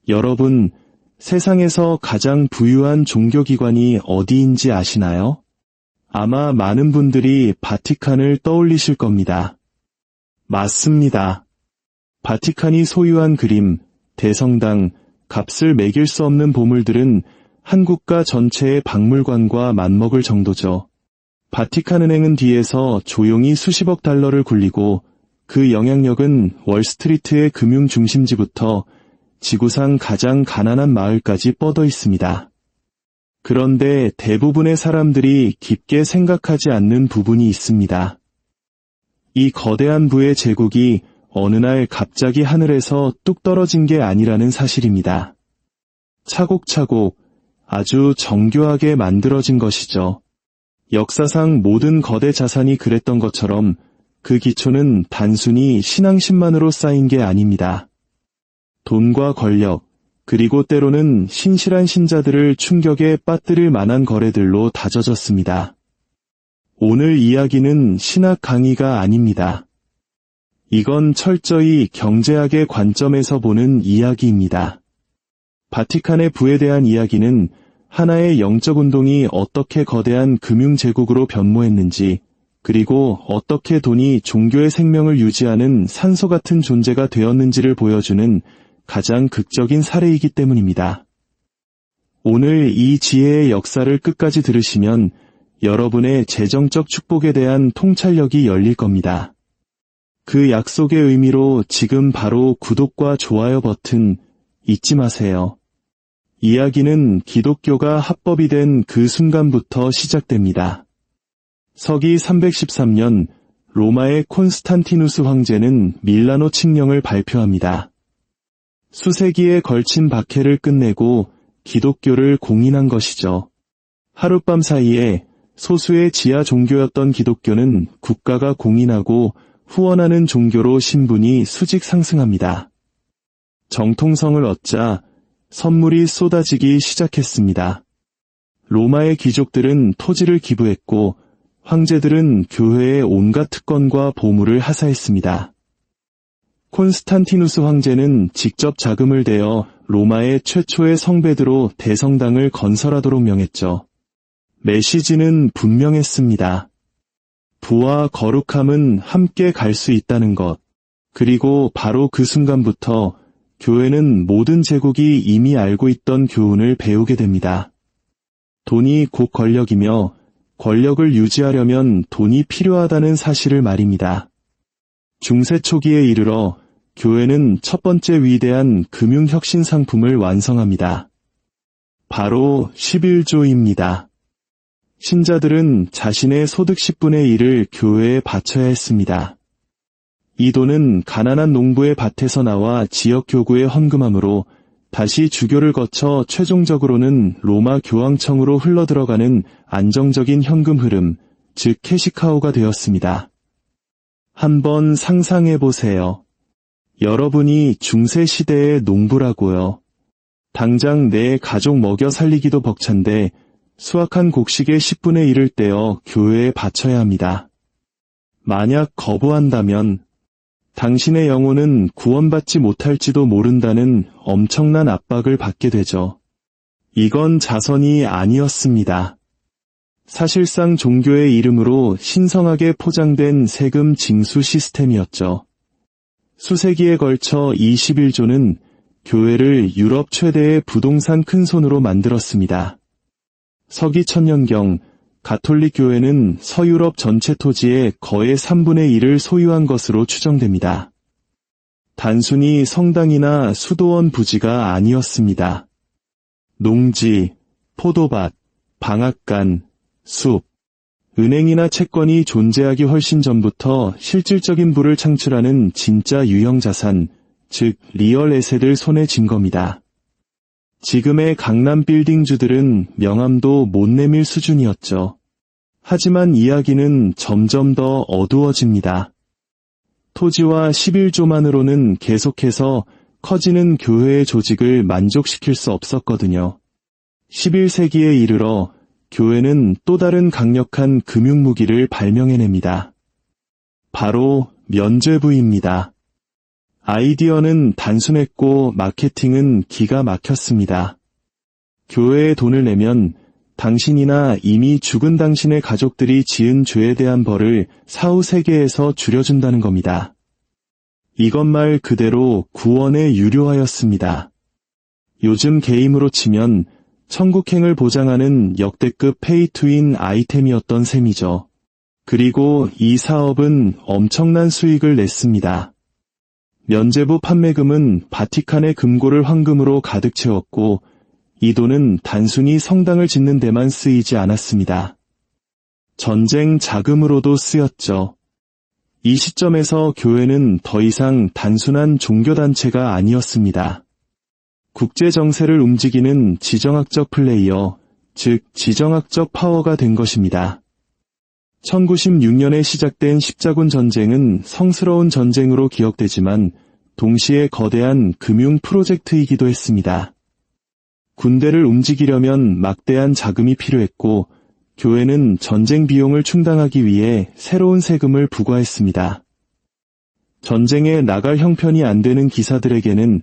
여러분, 세상에서 가장 부유한 종교기관이 어디인지 아시나요? 아마 많은 분들이 바티칸을 떠올리실 겁니다. 맞습니다. 바티칸이 소유한 그림, 대성당, 값을 매길 수 없는 보물들은 한 국가 전체의 박물관과 맞먹을 정도죠. 바티칸 은행은 뒤에서 조용히 수십억 달러를 굴리고 그 영향력은 월스트리트의 금융 중심지부터 지구상 가장 가난한 마을까지 뻗어 있습니다. 그런데 대부분의 사람들이 깊게 생각하지 않는 부분이 있습니다. 이 거대한 부의 제국이 어느 날 갑자기 하늘에서 뚝 떨어진 게 아니라는 사실입니다. 차곡차곡 아주 정교하게 만들어진 것이죠. 역사상 모든 거대 자산이 그랬던 것처럼 그 기초는 단순히 신앙심만으로 쌓인 게 아닙니다. 돈과 권력, 그리고 때로는 신실한 신자들을 충격에 빠뜨릴 만한 거래들로 다져졌습니다. 오늘 이야기는 신학 강의가 아닙니다. 이건 철저히 경제학의 관점에서 보는 이야기입니다. 바티칸의 부에 대한 이야기는 하나의 영적 운동이 어떻게 거대한 금융제국으로 변모했는지, 그리고 어떻게 돈이 종교의 생명을 유지하는 산소 같은 존재가 되었는지를 보여주는 가장 극적인 사례이기 때문입니다. 오늘 이 지혜의 역사를 끝까지 들으시면 여러분의 재정적 축복에 대한 통찰력이 열릴 겁니다. 그 약속의 의미로 지금 바로 구독과 좋아요 버튼 잊지 마세요. 이야기는 기독교가 합법이 된 그 순간부터 시작됩니다. 서기 313년 로마의 콘스탄티누스 황제는 밀라노 칙령을 발표합니다. 수세기에 걸친 박해를 끝내고 기독교를 공인한 것이죠. 하룻밤 사이에 소수의 지하 종교였던 기독교는 국가가 공인하고 후원하는 종교로 신분이 수직 상승합니다. 정통성을 얻자 선물이 쏟아지기 시작했습니다. 로마의 귀족들은 토지를 기부했고 황제들은 교회의 온갖 특권과 보물을 하사했습니다. 콘스탄티누스 황제는 직접 자금을 대어 로마의 최초의 성베드로 대성당을 건설하도록 명했죠. 메시지는 분명했습니다. 부와 거룩함은 함께 갈 수 있다는 것. 그리고 바로 그 순간부터 교회는 모든 제국이 이미 알고 있던 교훈을 배우게 됩니다. 돈이 곧 권력이며 권력을 유지하려면 돈이 필요하다는 사실을 말입니다. 중세 초기에 이르러 교회는 첫 번째 위대한 금융혁신 상품을 완성합니다. 바로 11조입니다. 신자들은 자신의 소득 10분의 1을 교회에 바쳐야 했습니다. 이 돈은 가난한 농부의 밭에서 나와 지역 교구에 헌금함으로 다시 주교를 거쳐 최종적으로는 로마 교황청으로 흘러들어가는 안정적인 현금 흐름, 즉 캐시카우가 되었습니다. 한번 상상해 보세요. 여러분이 중세 시대의 농부라고요. 당장 내 가족 먹여 살리기도 벅찬데 수확한 곡식의 10분의 1을 떼어 교회에 바쳐야 합니다. 만약 거부한다면 당신의 영혼은 구원받지 못할지도 모른다는 엄청난 압박을 받게 되죠. 이건 자선이 아니었습니다. 사실상 종교의 이름으로 신성하게 포장된 세금 징수 시스템이었죠. 수세기에 걸쳐 21조는 교회를 유럽 최대의 부동산 큰손으로 만들었습니다. 서기 천년경 가톨릭 교회는 서유럽 전체 토지의 거의 3분의 1을 소유한 것으로 추정됩니다. 단순히 성당이나 수도원 부지가 아니었습니다. 농지, 포도밭, 방앗간, 숲, 은행이나 채권이 존재하기 훨씬 전부터 실질적인 부를 창출하는 진짜 유형자산, 즉 리얼 에셋을 손에 쥔 겁니다. 지금의 강남 빌딩주들은 명함도 못 내밀 수준이었죠. 하지만 이야기는 점점 더 어두워집니다. 토지와 11조만으로는 계속해서 커지는 교회의 조직을 만족시킬 수 없었거든요. 11세기에 이르러 교회는 또 다른 강력한 금융무기를 발명해냅니다. 바로 면죄부입니다. 아이디어는 단순했고 마케팅은 기가 막혔습니다. 교회에 돈을 내면 당신이나 이미 죽은 당신의 가족들이 지은 죄에 대한 벌을 사후 세계에서 줄여준다는 겁니다. 이것 말 그대로 구원에 유료하였습니다. 요즘 게임으로 치면 천국행을 보장하는 역대급 페이투윈 아이템이었던 셈이죠. 그리고 이 사업은 엄청난 수익을 냈습니다. 면죄부 판매금은 바티칸의 금고를 황금으로 가득 채웠고 이 돈은 단순히 성당을 짓는 데만 쓰이지 않았습니다. 전쟁 자금으로도 쓰였죠. 이 시점에서 교회는 더 이상 단순한 종교단체가 아니었습니다. 국제 정세를 움직이는 지정학적 플레이어, 즉 지정학적 파워가 된 것입니다. 1096년에 시작된 십자군 전쟁은 성스러운 전쟁으로 기억되지만 동시에 거대한 금융 프로젝트이기도 했습니다. 군대를 움직이려면 막대한 자금이 필요했고 교회는 전쟁 비용을 충당하기 위해 새로운 세금을 부과했습니다. 전쟁에 나갈 형편이 안 되는 기사들에게는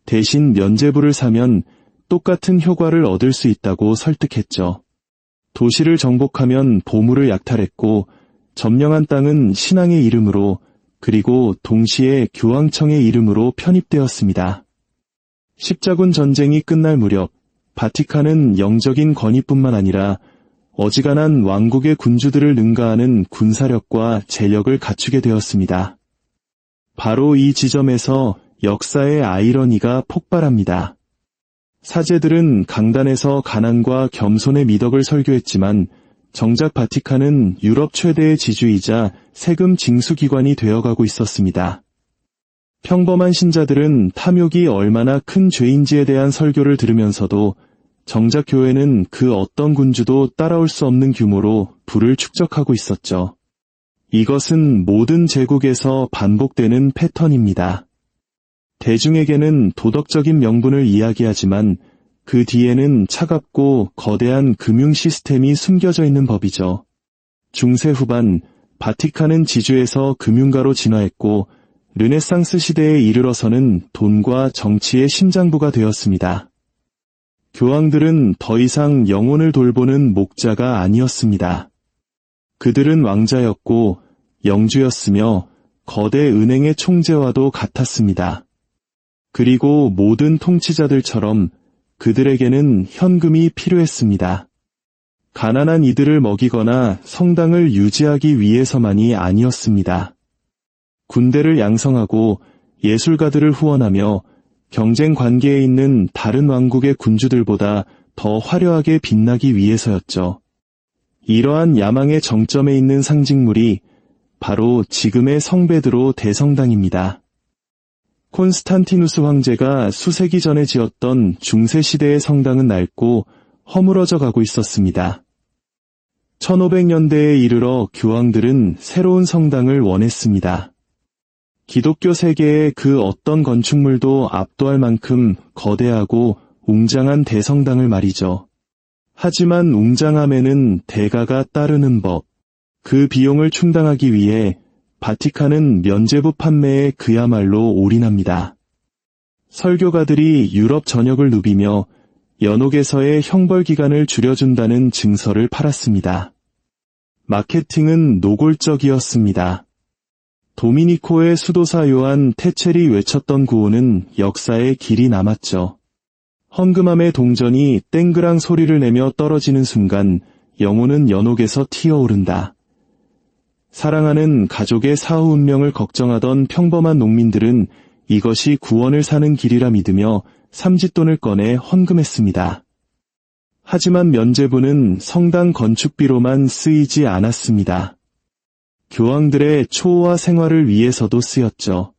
대신 면죄부를 사면 똑같은 효과를 얻을 수 있다고 설득했죠. 도시를 정복하면 보물을 약탈했고 점령한 땅은 신앙의 이름으로 그리고 동시에 교황청의 이름으로 편입되었습니다. 십자군 전쟁이 끝날 무렵 바티칸은 영적인 권위뿐만 아니라 어지간한 왕국의 군주들을 능가하는 군사력과 재력을 갖추게 되었습니다. 바로 이 지점에서 역사의 아이러니가 폭발합니다. 사제들은 강단에서 가난과 겸손의 미덕을 설교했지만 정작 바티칸은 유럽 최대의 지주이자 세금 징수기관이 되어가고 있었습니다. 평범한 신자들은 탐욕이 얼마나 큰 죄인지에 대한 설교를 들으면서도 정작 교회는 그 어떤 군주도 따라올 수 없는 규모로 부를 축적하고 있었죠. 이것은 모든 제국에서 반복되는 패턴입니다. 대중에게는 도덕적인 명분을 이야기하지만 그 뒤에는 차갑고 거대한 금융 시스템이 숨겨져 있는 법이죠. 중세 후반 바티칸은 지주에서 금융가로 진화했고 르네상스 시대에 이르러서는 돈과 정치의 심장부가 되었습니다. 교황들은 더 이상 영혼을 돌보는 목자가 아니었습니다. 그들은 왕자였고 영주였으며 거대 은행의 총재와도 같았습니다. 그리고 모든 통치자들처럼 그들에게는 현금이 필요했습니다. 가난한 이들을 먹이거나 성당을 유지하기 위해서만이 아니었습니다. 군대를 양성하고 예술가들을 후원하며 경쟁 관계에 있는 다른 왕국의 군주들보다 더 화려하게 빛나기 위해서였죠. 이러한 야망의 정점에 있는 상징물이 바로 지금의 성베드로 대성당입니다. 콘스탄티누스 황제가 수세기 전에 지었던 중세시대의 성당은 낡고 허물어져 가고 있었습니다. 1500년대에 이르러 교황들은 새로운 성당을 원했습니다. 기독교 세계의 그 어떤 건축물도 압도할 만큼 거대하고 웅장한 대성당을 말이죠. 하지만 웅장함에는 대가가 따르는 법, 그 비용을 충당하기 위해 바티칸은 면죄부 판매에 그야말로 올인합니다. 설교가들이 유럽 전역을 누비며 연옥에서의 형벌기간을 줄여준다는 증서를 팔았습니다. 마케팅은 노골적이었습니다. 도미니코의 수도사 요한 테첼이 외쳤던 구호는 역사에 길이 남았죠. 헌금함의 동전이 땡그랑 소리를 내며 떨어지는 순간 영혼은 연옥에서 튀어오른다. 사랑하는 가족의 사후 운명을 걱정하던 평범한 농민들은 이것이 구원을 사는 길이라 믿으며 삼짓돈을 꺼내 헌금했습니다. 하지만 면죄부는 성당 건축비로만 쓰이지 않았습니다. 교황들의 초호화 생활을 위해서도 쓰였죠.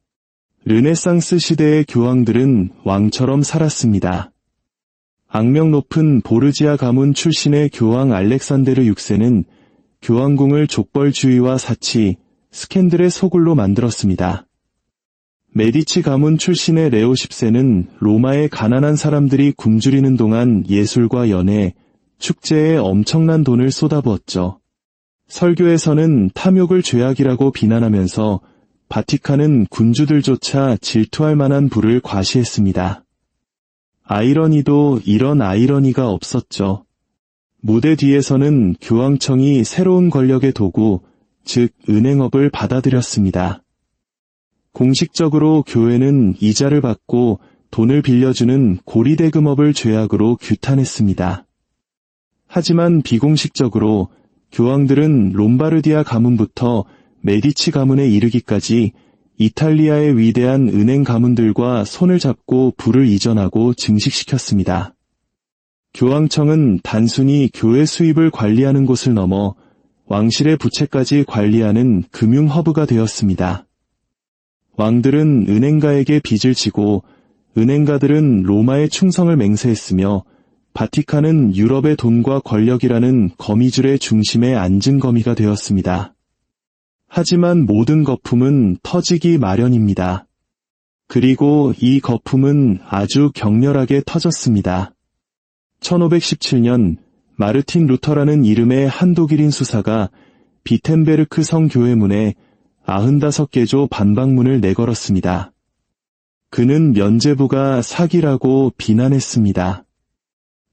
르네상스 시대의 교황들은 왕처럼 살았습니다. 악명 높은 보르지아 가문 출신의 교황 알렉산데르 6세는 교황궁을 족벌주의와 사치, 스캔들의 소굴로 만들었습니다. 메디치 가문 출신의 레오 10세는 로마의 가난한 사람들이 굶주리는 동안 예술과 연애, 축제에 엄청난 돈을 쏟아부었죠. 설교에서는 탐욕을 죄악이라고 비난하면서 바티칸은 군주들조차 질투할 만한 부를 과시했습니다. 아이러니도 이런 아이러니가 없었죠. 무대 뒤에서는 교황청이 새로운 권력의 도구, 즉 은행업을 받아들였습니다. 공식적으로 교회는 이자를 받고 돈을 빌려주는 고리대금업을 죄악으로 규탄했습니다. 하지만 비공식적으로 교황들은 롬바르디아 가문부터 메디치 가문에 이르기까지 이탈리아의 위대한 은행 가문들과 손을 잡고 부를 이전하고 증식시켰습니다. 교황청은 단순히 교회 수입을 관리하는 곳을 넘어 왕실의 부채까지 관리하는 금융 허브가 되었습니다. 왕들은 은행가에게 빚을 지고 은행가들은 로마의 충성을 맹세했으며 바티칸은 유럽의 돈과 권력이라는 거미줄의 중심에 앉은 거미가 되었습니다. 하지만 모든 거품은 터지기 마련입니다. 그리고 이 거품은 아주 격렬하게 터졌습니다. 1517년 마르틴 루터라는 이름의 한 독일인 수사가 비텐베르크 성교회 문에 95개조 반박문을 내걸었습니다. 그는 면죄부가 사기라고 비난했습니다.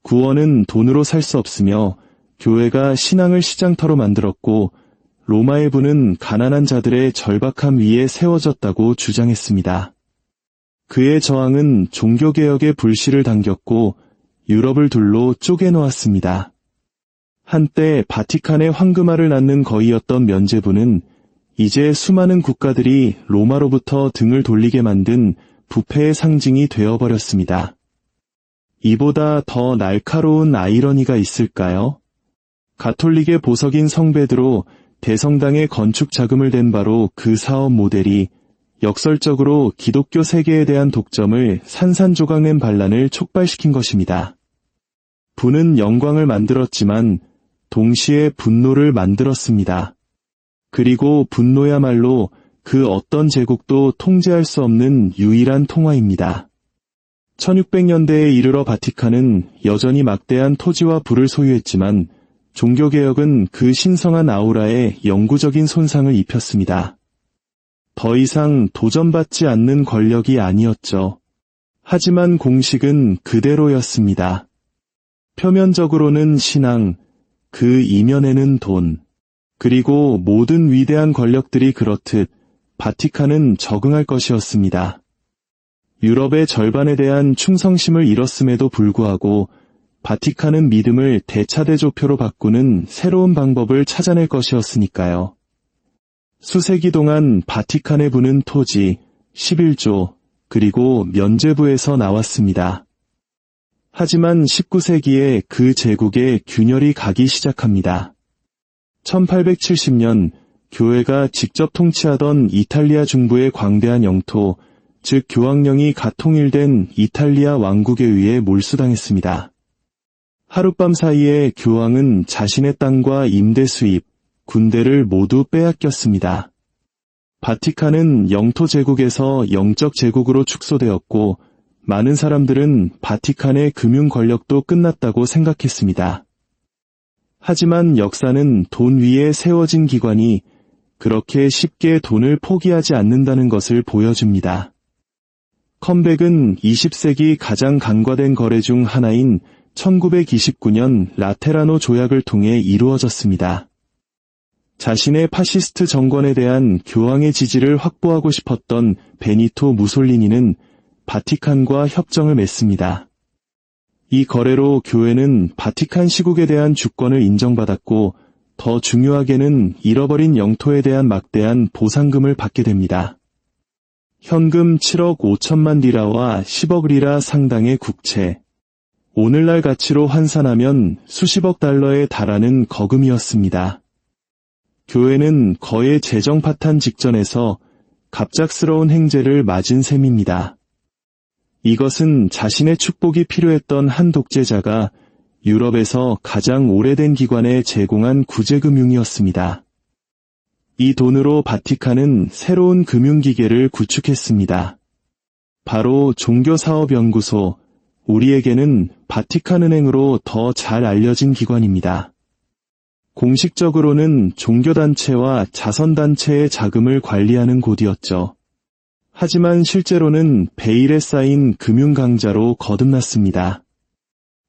구원은 돈으로 살 수 없으며 교회가 신앙을 시장터로 만들었고 로마의 부는 가난한 자들의 절박함 위에 세워졌다고 주장했습니다. 그의 저항은 종교개혁의 불씨를 당겼고 유럽을 둘로 쪼개놓았습니다. 한때 바티칸의 황금알을 낳는 거위였던 면죄부는 이제 수많은 국가들이 로마로부터 등을 돌리게 만든 부패의 상징이 되어버렸습니다. 이보다 더 날카로운 아이러니가 있을까요? 가톨릭의 보석인 성베드로 대성당의 건축 자금을 댄 바로 그 사업 모델이 역설적으로 기독교 세계에 대한 독점을 산산조각낸 반란을 촉발시킨 것입니다. 부는 영광을 만들었지만 동시에 분노를 만들었습니다. 그리고 분노야말로 그 어떤 제국도 통제할 수 없는 유일한 통화입니다. 1600년대에 이르러 바티칸은 여전히 막대한 토지와 부를 소유했지만 종교개혁은 그 신성한 아우라에 영구적인 손상을 입혔습니다. 더 이상 도전받지 않는 권력이 아니었죠. 하지만 공식은 그대로였습니다. 표면적으로는 신앙, 그 이면에는 돈, 그리고 모든 위대한 권력들이 그렇듯 바티칸은 적응할 것이었습니다. 유럽의 절반에 대한 충성심을 잃었음에도 불구하고 바티칸은 믿음을 대차대조표로 바꾸는 새로운 방법을 찾아낼 것이었으니까요. 수세기 동안 바티칸에 부는 토지, 11조, 그리고 면죄부에서 나왔습니다. 하지만 19세기에 그 제국에 균열이 가기 시작합니다. 1870년 교회가 직접 통치하던 이탈리아 중부의 광대한 영토, 즉 교황령이 가통일된 이탈리아 왕국에 의해 몰수당했습니다. 하룻밤 사이에 교황은 자신의 땅과 임대 수입, 군대를 모두 빼앗겼습니다. 바티칸은 영토 제국에서 영적 제국으로 축소되었고 많은 사람들은 바티칸의 금융 권력도 끝났다고 생각했습니다. 하지만 역사는 돈 위에 세워진 기관이 그렇게 쉽게 돈을 포기하지 않는다는 것을 보여줍니다. 컴백은 20세기 가장 간과된 거래 중 하나인 1929년 라테라노 조약을 통해 이루어졌습니다. 자신의 파시스트 정권에 대한 교황의 지지를 확보하고 싶었던 베니토 무솔리니는 바티칸과 협정을 맺습니다. 이 거래로 교회는 바티칸 시국에 대한 주권을 인정받았고 더 중요하게는 잃어버린 영토에 대한 막대한 보상금을 받게 됩니다. 현금 7억 5천만 리라와 10억 리라 상당의 국채, 오늘날 가치로 환산하면 수십억 달러에 달하는 거금이었습니다. 교회는 거의 재정 파탄 직전에서 갑작스러운 행제를 맞은 셈입니다. 이것은 자신의 축복이 필요했던 한 독재자가 유럽에서 가장 오래된 기관에 제공한 구제금융이었습니다. 이 돈으로 바티칸은 새로운 금융기계를 구축했습니다. 바로 종교사업연구소, 우리에게는 바티칸은행으로 더 잘 알려진 기관입니다. 공식적으로는 종교단체와 자선단체의 자금을 관리하는 곳이었죠. 하지만 실제로는 베일에 쌓인 금융강자로 거듭났습니다.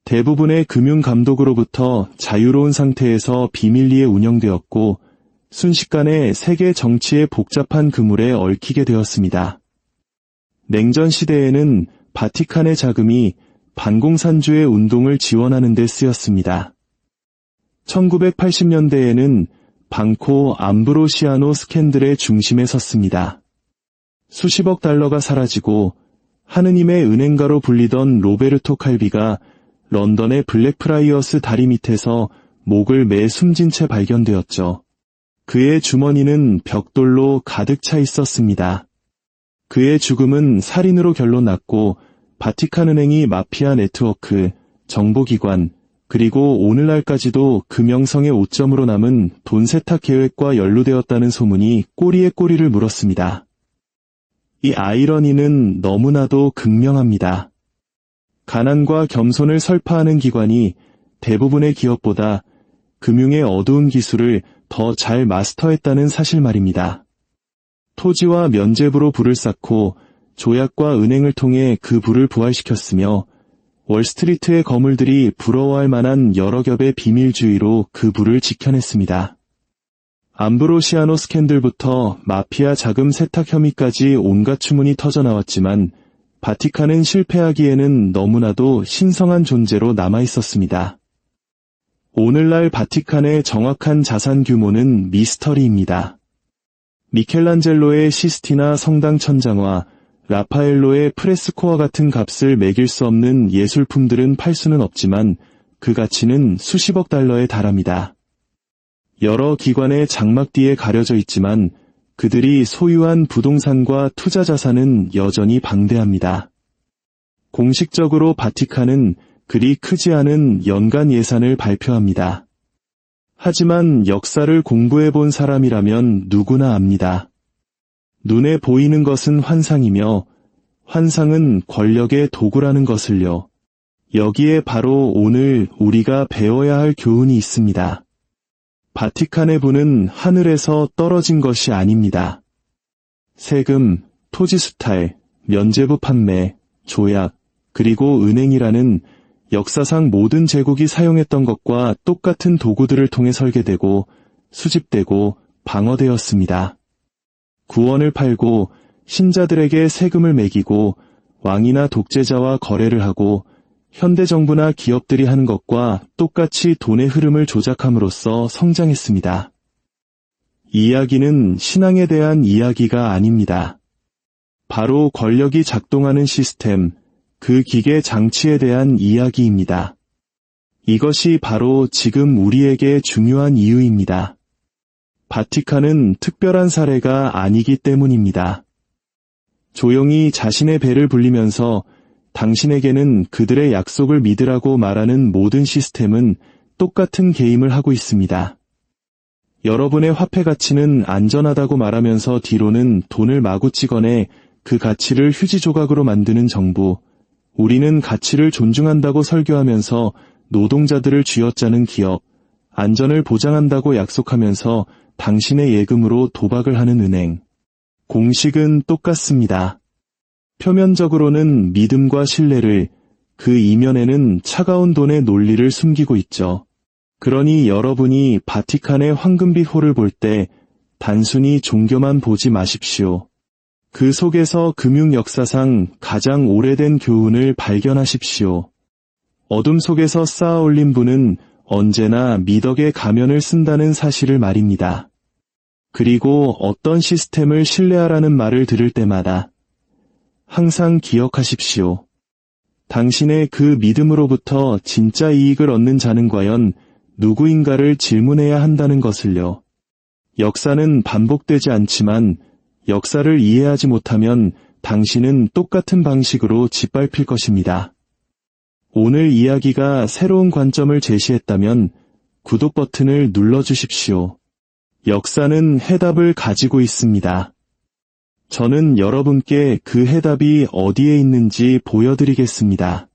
대부분의 금융감독으로부터 자유로운 상태에서 비밀리에 운영되었고 순식간에 세계 정치의 복잡한 그물에 얽히게 되었습니다. 냉전 시대에는 바티칸의 자금이 반공산주의 운동을 지원하는 데 쓰였습니다. 1980년대에는 방코 암브로시아노 스캔들의 중심에 섰습니다. 수십억 달러가 사라지고 하느님의 은행가로 불리던 로베르토 칼비가 런던의 블랙프라이어스 다리 밑에서 목을 매 숨진 채 발견되었죠. 그의 주머니는 벽돌로 가득 차 있었습니다. 그의 죽음은 살인으로 결론났고 바티칸 은행이 마피아 네트워크, 정보기관, 그리고 오늘날까지도 그 명성의 오점으로 남은 돈 세탁 계획과 연루되었다는 소문이 꼬리에 꼬리를 물었습니다. 이 아이러니는 너무나도 극명합니다. 가난과 겸손을 설파하는 기관이 대부분의 기업보다 금융의 어두운 기술을 더 잘 마스터했다는 사실 말입니다. 토지와 면죄부로 부를 쌓고 조약과 은행을 통해 그 부를 부활시켰으며 월스트리트의 거물들이 부러워할 만한 여러 겹의 비밀주의로 그 부를 지켜냈습니다. 암브로시아노 스캔들부터 마피아 자금 세탁 혐의까지 온갖 추문이 터져나왔지만 바티칸은 실패하기에는 너무나도 신성한 존재로 남아있었습니다. 오늘날 바티칸의 정확한 자산 규모는 미스터리입니다. 미켈란젤로의 시스티나 성당 천장화, 라파엘로의 프레스코와 같은 값을 매길 수 없는 예술품들은 팔 수는 없지만 그 가치는 수십억 달러에 달합니다. 여러 기관의 장막 뒤에 가려져 있지만 그들이 소유한 부동산과 투자 자산은 여전히 방대합니다. 공식적으로 바티칸은 그리 크지 않은 연간 예산을 발표합니다. 하지만 역사를 공부해본 사람이라면 누구나 압니다. 눈에 보이는 것은 환상이며 환상은 권력의 도구라는 것을요. 여기에 바로 오늘 우리가 배워야 할 교훈이 있습니다. 바티칸의 부는 하늘에서 떨어진 것이 아닙니다. 세금, 토지 수탈, 면죄부 판매, 조약, 그리고 은행이라는 역사상 모든 제국이 사용했던 것과 똑같은 도구들을 통해 설계되고 수집되고 방어되었습니다. 구원을 팔고 신자들에게 세금을 매기고 왕이나 독재자와 거래를 하고 현대정부나 기업들이 하는 것과 똑같이 돈의 흐름을 조작함으로써 성장했습니다. 이 이야기는 신앙에 대한 이야기가 아닙니다. 바로 권력이 작동하는 시스템, 그 기계 장치에 대한 이야기입니다. 이것이 바로 지금 우리에게 중요한 이유입니다. 바티칸은 특별한 사례가 아니기 때문입니다. 조용히 자신의 배를 불리면서 당신에게는 그들의 약속을 믿으라고 말하는 모든 시스템은 똑같은 게임을 하고 있습니다. 여러분의 화폐 가치는 안전하다고 말하면서 뒤로는 돈을 마구 찍어내 그 가치를 휴지 조각으로 만드는 정부, 우리는 가치를 존중한다고 설교하면서 노동자들을 쥐어짜는 기업, 안전을 보장한다고 약속하면서 당신의 예금으로 도박을 하는 은행. 공식은 똑같습니다. 표면적으로는 믿음과 신뢰를, 그 이면에는 차가운 돈의 논리를 숨기고 있죠. 그러니 여러분이 바티칸의 황금빛 홀을 볼 때 단순히 종교만 보지 마십시오. 그 속에서 금융 역사상 가장 오래된 교훈을 발견하십시오. 어둠 속에서 쌓아 올린 분은 언제나 미덕의 가면을 쓴다는 사실을 말입니다. 그리고 어떤 시스템을 신뢰하라는 말을 들을 때마다 항상 기억하십시오. 당신의 그 믿음으로부터 진짜 이익을 얻는 자는 과연 누구인가를 질문해야 한다는 것을요. 역사는 반복되지 않지만 역사를 이해하지 못하면 당신은 똑같은 방식으로 짓밟힐 것입니다. 오늘 이야기가 새로운 관점을 제시했다면 구독 버튼을 눌러주십시오. 역사는 해답을 가지고 있습니다. 저는 여러분께 그 해답이 어디에 있는지 보여드리겠습니다.